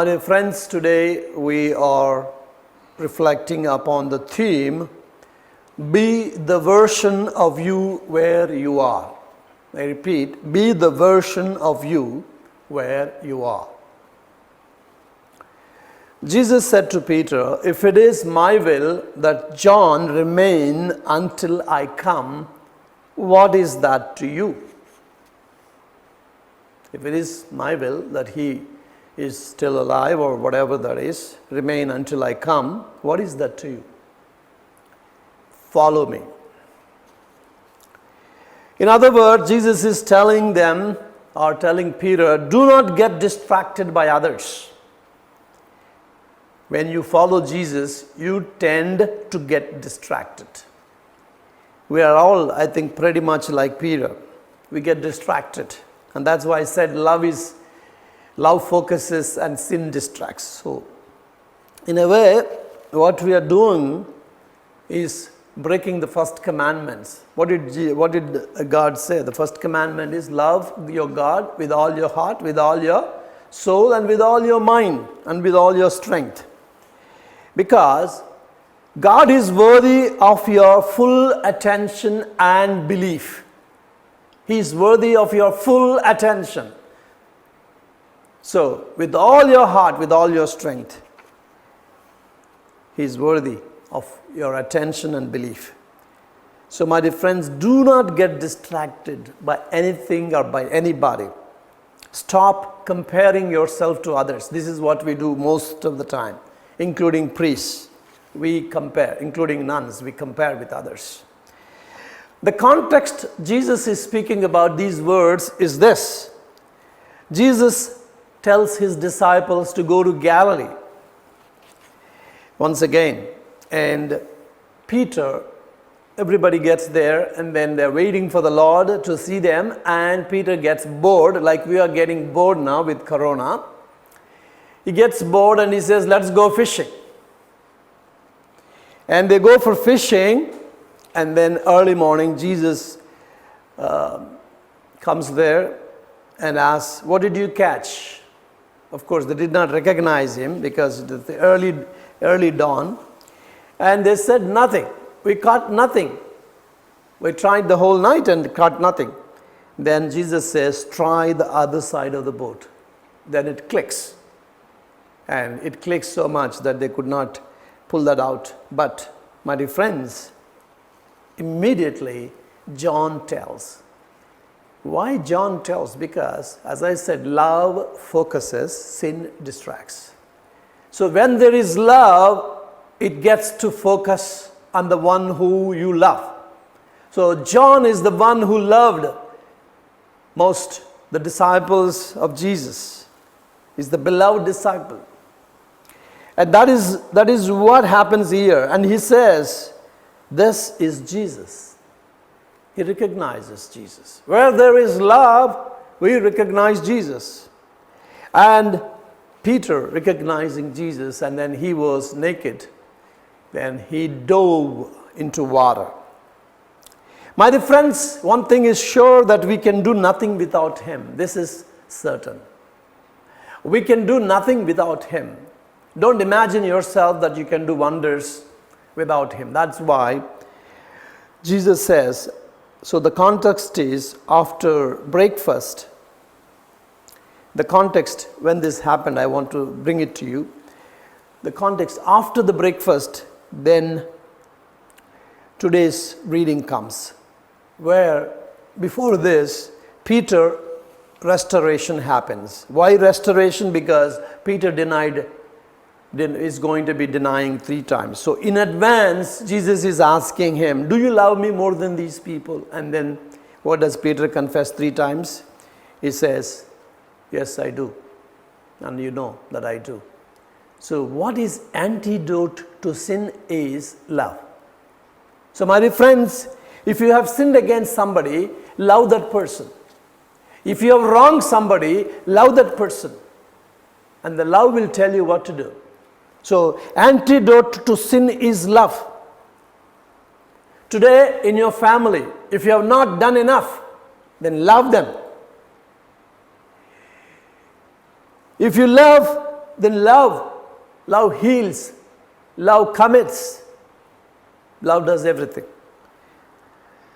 My dear friends, today we are reflecting upon the theme, be the version of you where you are. I repeat, be the version of you where you are. Jesus said to Peter, if it is my will that John remain until I come, what is that to you? If it is my will that he is still alive or whatever that is, remain until I come, what is that to you? Follow me. In other words, Jesus is telling them or telling Peter, do not get distracted by others. When you follow Jesus, you tend to get distracted. We are all, I think, pretty much like Peter. We get distracted. And that's why I said love focuses and sin distracts. So, in a way, what we are doing is breaking the first commandments. What did God say? The first commandment is love your God with all your heart, with all your soul, and with all your mind, and with all your strength. Because God is worthy of your full attention and belief. He is worthy of your full attention. So, with all your heart, with all your strength, He is worthy of your attention and belief. So, my dear friends, do not get distracted by anything or by anybody. Stop comparing yourself to others. This is what we do most of the time, including priests. We compare, including nuns, we compare with others. The context Jesus is speaking about these words is this. Jesus tells his disciples to go to Galilee once again, and Peter, everybody gets there and then they're waiting for the Lord to see them, and Peter gets bored, like we are getting bored now with Corona. He gets bored and he says, let's go fishing. And they go for fishing, and then early morning Jesus comes there and asks, what did you catch? Of course, they did not recognize him because the early dawn. And they said, nothing. We caught nothing. We tried the whole night and caught nothing. Then Jesus says, try the other side of the boat. Then it clicks. And it clicks so much that they could not pull that out. But, my dear friends, immediately John tells. Why John tells? Because, as I said, love focuses, sin distracts. So when there is love, it gets to focus on the one who you love. So John is the one who loved most the disciples of Jesus. He's the beloved disciple. And that is what happens here. And he says, this is Jesus. He recognizes Jesus. Where there is love, we recognize Jesus. And Peter recognizing Jesus, and then he was naked. Then he dove into water. My dear friends, one thing is sure, that we can do nothing without him. This is certain. We can do nothing without him. Don't imagine yourself that you can do wonders without him. That's why Jesus says, so the context is after breakfast. The context when this happened, I want to bring it to you. The context after the breakfast, then today's reading comes. Where before this, Peter, restoration happens. Why restoration? Because Peter is going to be denying 3 times. So in advance, Jesus is asking him, do you love me more than these people? And then what does Peter confess 3 times? He says, yes, I do. And you know that I do. So what is antidote to sin is love. So my dear friends, if you have sinned against somebody, love that person. If you have wronged somebody, love that person. And the love will tell you what to do. So, antidote to sin is love. Today, in your family, if you have not done enough, then love them. If you love then love. Love heals. Love commits. Love does everything.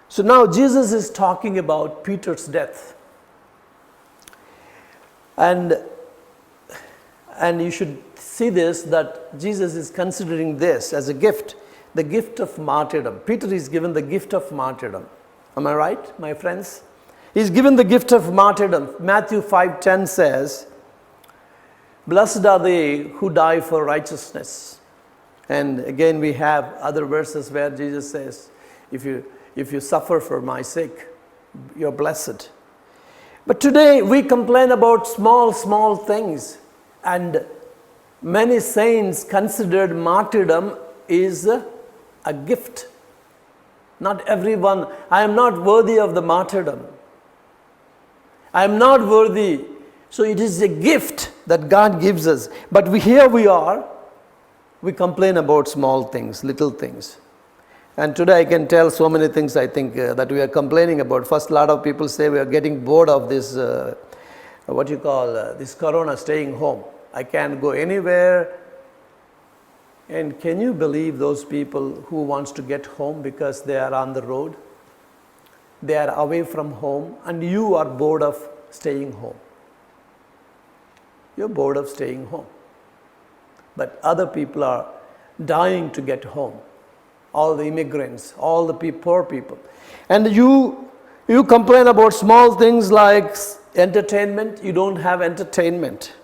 So now Jesus is talking about Peter's death. And you should see this, that Jesus is considering this as a gift, the gift of martyrdom. Peter is given the gift of martyrdom. Am I right, my friends? He's given the gift of martyrdom. Matthew 5:10 says, "Blessed are they who die for righteousness." And again we have other verses where Jesus says, if you suffer for my sake, you're blessed. But today we complain about small things, and many saints considered martyrdom is a gift. Not everyone, I am not worthy of the martyrdom. I am not worthy. So it is a gift that God gives us. But here we are, we complain about small things, little things. And today I can tell so many things I think that we are complaining about. First, a lot of people say we are getting bored of this, this corona, staying home. I can't go anywhere. And can you believe those people who wants to get home because they are on the road? They are away from home, and you are bored of staying home. You're bored of staying home. But other people are dying to get home. All the immigrants, all the poor people. And you complain about small things like entertainment. You don't have entertainment.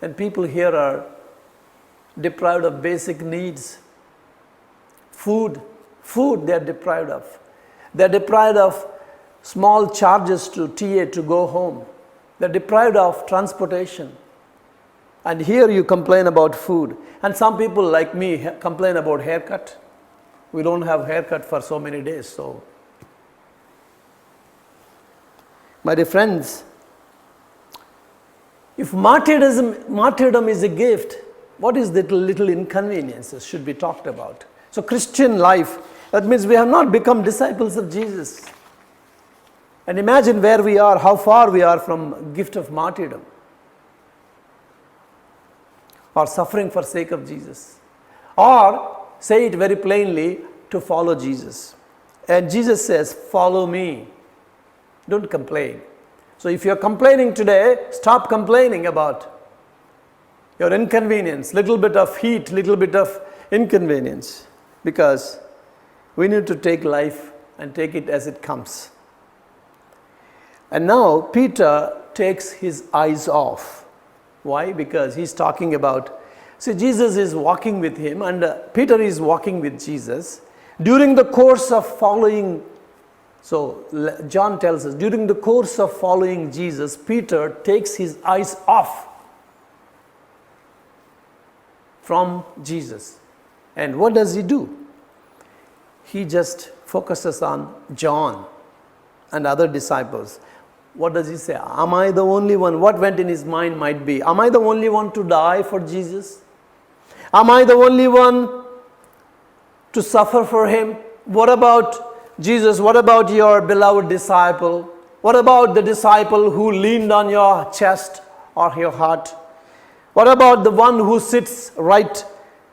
And people here are deprived of basic needs. Food they are deprived of. They are deprived of small charges to TA to go home. They are deprived of transportation. And here you complain about food. And some people like me complain about haircut. We don't have haircut for so many days. So, my dear friends, if martyrdom is a gift, what is the little inconveniences should be talked about? So Christian life, that means we have not become disciples of Jesus. And imagine where we are, how far we are from gift of martyrdom, or suffering for sake of Jesus, or say it very plainly, to follow Jesus. And Jesus says, follow me. Don't complain. So if you're complaining today, stop complaining about your inconvenience, little bit of heat, little bit of inconvenience, because we need to take life and take it as it comes. And now Peter takes his eyes off. Why? Because he's talking about, see, Jesus is walking with him, and Peter is walking with Jesus. During the course of following, so John tells us, during the course of following Jesus, Peter takes his eyes off from Jesus. And what does he do? He just focuses on John and other disciples. What does he say? Am I the only one? What went in his mind might be, am I the only one to die for Jesus? Am I the only one to suffer for him? What about Jesus? What about your beloved disciple? What about the disciple who leaned on your chest or your heart? What about the one who sits right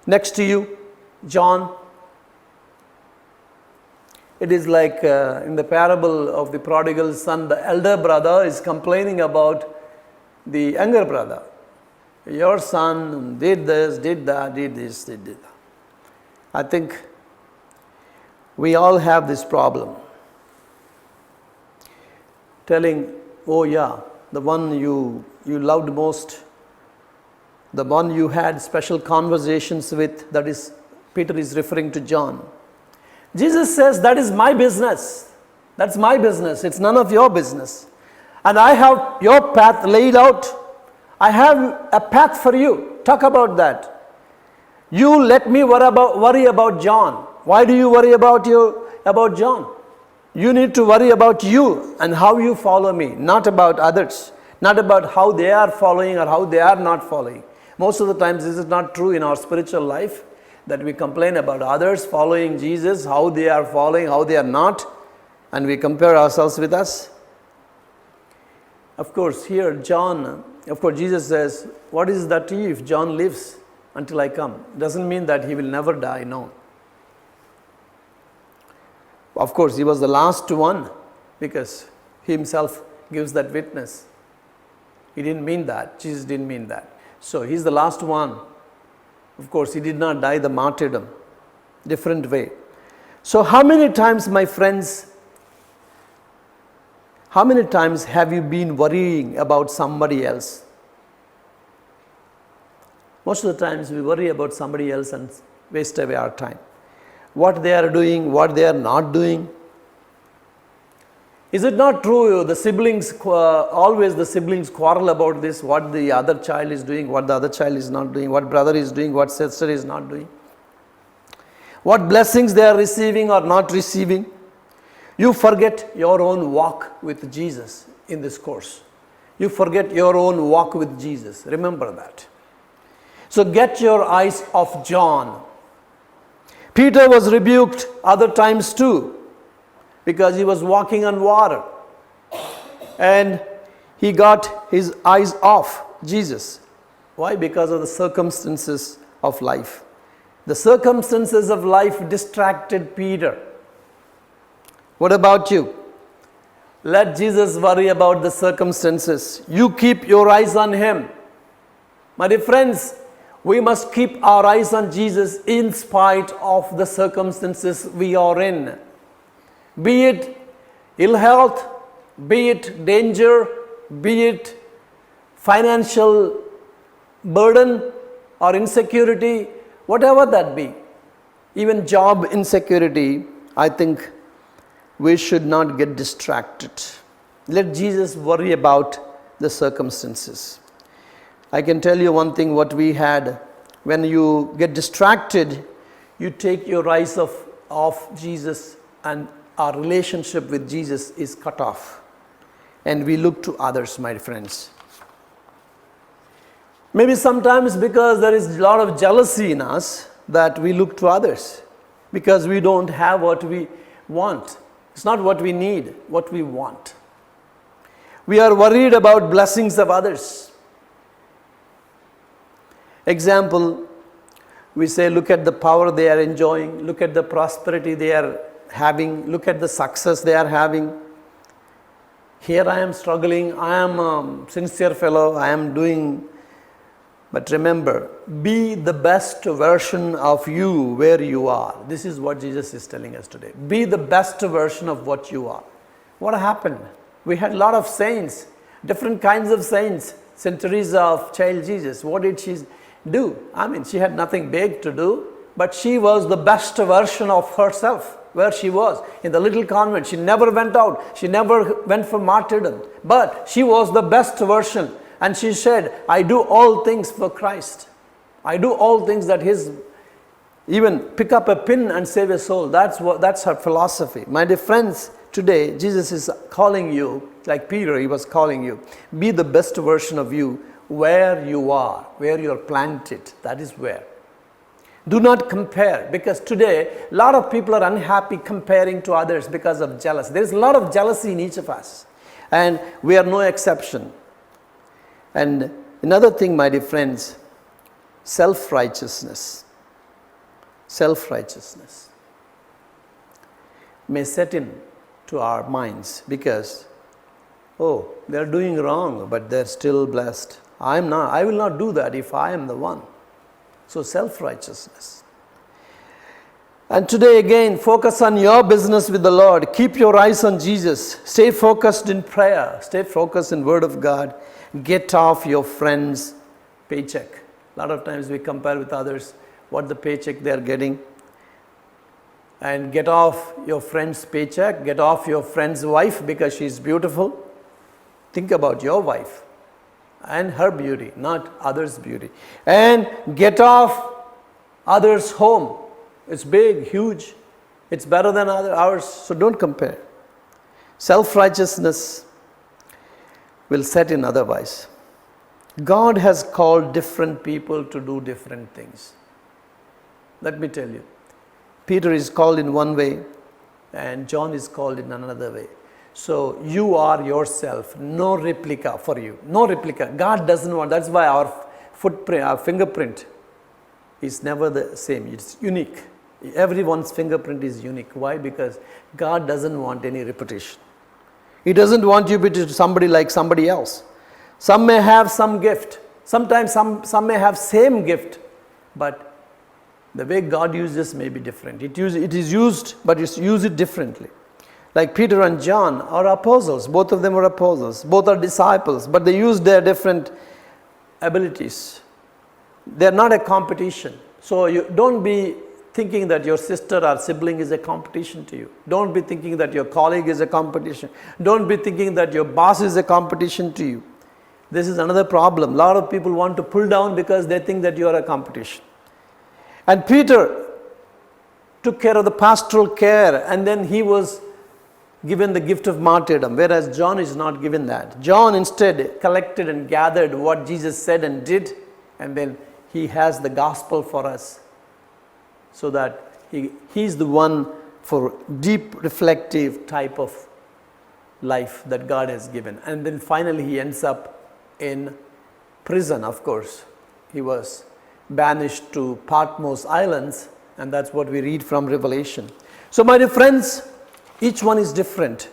next to you, John? It is like in the parable of the prodigal son, the elder brother is complaining about the younger brother. Your son did this, did that, did this, did that. I think we all have this problem. Telling, oh yeah, the one you loved most, the one you had special conversations with, that is, Peter is referring to John. Jesus says, that is my business. That's my business. It's none of your business. And I have your path laid out. I have a path for you. Talk about that. You let me worry about John. Why do you worry about John? You need to worry about you and how you follow me, not about others, not about how they are following or how they are not following. Most of the times this is not true in our spiritual life, that we complain about others following Jesus, how they are following, how they are not, and we compare ourselves with us. Of course, here John Of course, Jesus says, what is that to you if John lives until I come? Doesn't mean that he will never die, no. Of course, he was the last one because he himself gives that witness. He didn't mean that. Jesus didn't mean that. So, he's the last one. Of course, he did not die the martyrdom. Different way. So, how many times, my friends, how many times have you been worrying about somebody else? Most of the times we worry about somebody else and waste away our time. What they are doing, what they are not doing. Is it not true the siblings, always the siblings quarrel about this, what the other child is doing, what the other child is not doing, what brother is doing, what sister is not doing. What blessings they are receiving or not receiving. You forget your own walk with Jesus in this course. You forget your own walk with Jesus. Remember that. So get your eyes off John. Peter was rebuked other times too because he was walking on water. And he got his eyes off Jesus. Why? Because of the circumstances of life. The circumstances of life distracted Peter. What about you? Let Jesus worry about the circumstances. You keep your eyes on him. My dear friends, we must keep our eyes on Jesus in spite of the circumstances we are in. Be it ill health, be it danger, be it financial burden or insecurity, whatever that be. Even job insecurity, I think we should not get distracted. Let Jesus worry about the circumstances. I can tell you one thing what we had. When you get distracted, you take your eyes off Jesus and our relationship with Jesus is cut off. And we look to others, my friends. Maybe sometimes because there is a lot of jealousy in us that we look to others. Because we don't have what we want. It's not what we need, what we want. We are worried about blessings of others. Example, we say, look at the power they are enjoying, look at the prosperity they are having, look at the success they are having. Here I am struggling, I am a sincere fellow, I am doing. But remember, be the best version of you where you are. This is what Jesus is telling us today. Be the best version of what you are. What happened? We had a lot of saints, different kinds of saints. St. Teresa of Child Jesus, what did she do? I mean, she had nothing big to do, but she was the best version of herself where she was in the little convent. She never went out. She never went for martyrdom, but she was the best version. And she said, I do all things for Christ. I do all things that his, even pick up a pin and save a soul. That's her philosophy. My dear friends, today Jesus is calling you, like Peter, he was calling you. Be the best version of you where you are, where you are planted. That is where. Do not compare, because today a lot of people are unhappy comparing to others because of jealousy. There is a lot of jealousy in each of us, and we are no exception. And another thing, my dear friends, self-righteousness. Self-righteousness may set in to our minds because, oh, they're doing wrong, but they're still blessed. I will not do that if I am the one. So self-righteousness. And today again, focus on your business with the Lord. Keep your eyes on Jesus. Stay focused in prayer. Stay focused in Word of God. Get off your friend's paycheck. A lot of times we compare with others what the paycheck they are getting. And get off your friend's paycheck. Get off your friend's wife because she's beautiful. Think about your wife and her beauty, not others' beauty. And get off others' home. It's big, huge. It's better than ours, so don't compare. Self-righteousness will set in otherwise. God has called different people to do different things. Let me tell you. Peter is called in one way and John is called in another way. So you are yourself, no replica for you, no replica. God doesn't want, that's why our footprint, our fingerprint is never the same, it's unique. Everyone's fingerprint is unique. Why? Because God doesn't want any repetition. He doesn't want you to be somebody like somebody else. Some may have some gift, sometimes some may have same gift, but the way God uses may be different. It is used, but it's used differently. Like Peter and John are apostles. Both of them are apostles. Both are disciples, but they use their different abilities. They're not a competition. So you don't be thinking that your sister or sibling is a competition to you. Don't be thinking that your colleague is a competition. Don't be thinking that your boss is a competition to you. This is another problem. A lot of people want to pull down because they think that you are a competition. And Peter took care of the pastoral care, and then he was given the gift of martyrdom, whereas John is not given that. John instead collected and gathered what Jesus said and did, and then he has the gospel for us, so that he's the one for deep reflective type of life that God has given. And then finally he ends up in prison, of course. He was banished to Patmos Islands, and that's what we read from Revelation. So my dear friends, each one is different.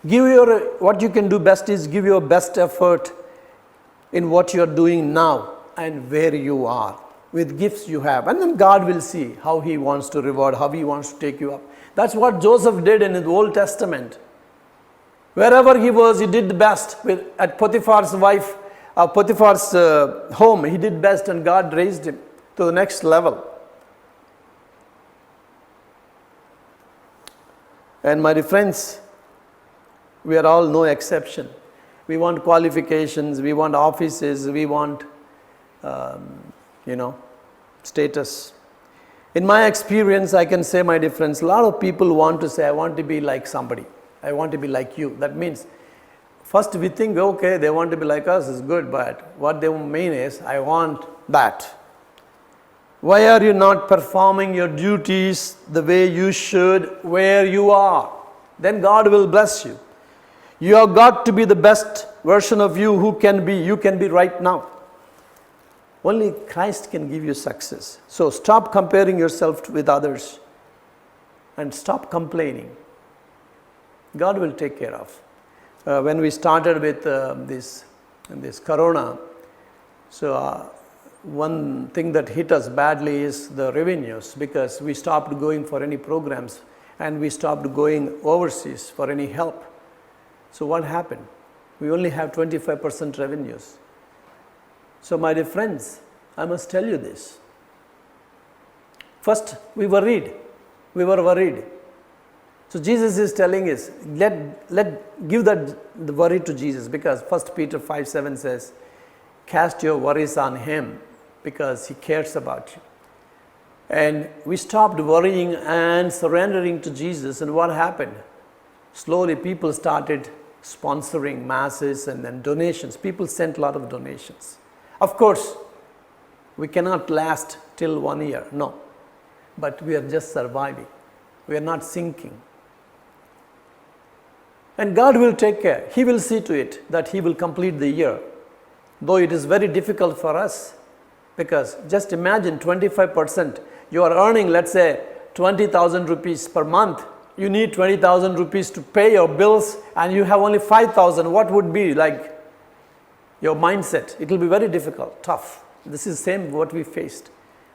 What you can do best is give your best effort in what you are doing now and where you are, with gifts you have. And then God will see how He wants to reward, how He wants to take you up. That's what Joseph did in the Old Testament. Wherever he was, he did the best. At Potiphar's wife, Potiphar's home, he did best, and God raised him to the next level. And my dear friends, we are all no exception. We want qualifications, we want offices, we want, status. In my experience, I can say, my dear friends, a lot of people want to say, I want to be like somebody. I want to be like you. That means, first we think, okay, they want to be like us, is good, but what they mean is, I want that. Why are you not performing your duties the way you should where you are? Then God will bless you. You have got to be the best version of you you can be right now. Only Christ can give you success. So stop comparing yourself with others and stop complaining. God will take care of. When we started with this corona, so one thing that hit us badly is the revenues, because we stopped going for any programs and we stopped going overseas for any help. So what happened? We only have 25% revenues. So my dear friends, I must tell you this. First, we were worried. So Jesus is telling us, give the worry to Jesus, because 1 Peter 5:7 says, cast your worries on Him because He cares about you. And we stopped worrying and surrendering to Jesus, and what happened? Slowly people started sponsoring masses and then donations. People sent a lot of donations. Of course, we cannot last till 1 year, no. But we are just surviving. We are not sinking. And God will take care. He will see to it that He will complete the year. Though it is very difficult for us, because just imagine 25%. You are earning, let's say, 20,000 rupees per month. You need 20,000 rupees to pay your bills, and you have only 5,000. What would be like your mindset? It will be very difficult, tough. This is the same what we faced.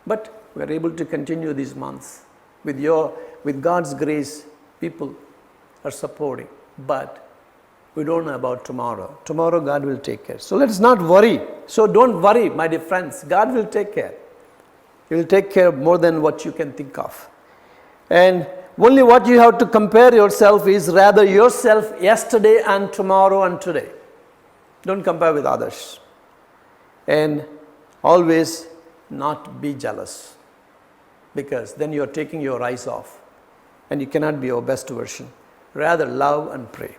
But we are able to continue these months. With God's grace, people are supporting. But we don't know about tomorrow. Tomorrow God will take care. So let's not worry. So don't worry, my dear friends. God will take care. He will take care more than what you can think of. And only what you have to compare yourself is rather yourself yesterday and tomorrow and today. Don't compare with others. And always not be jealous, because then you are taking your eyes off and you cannot be your best version. Rather love and pray.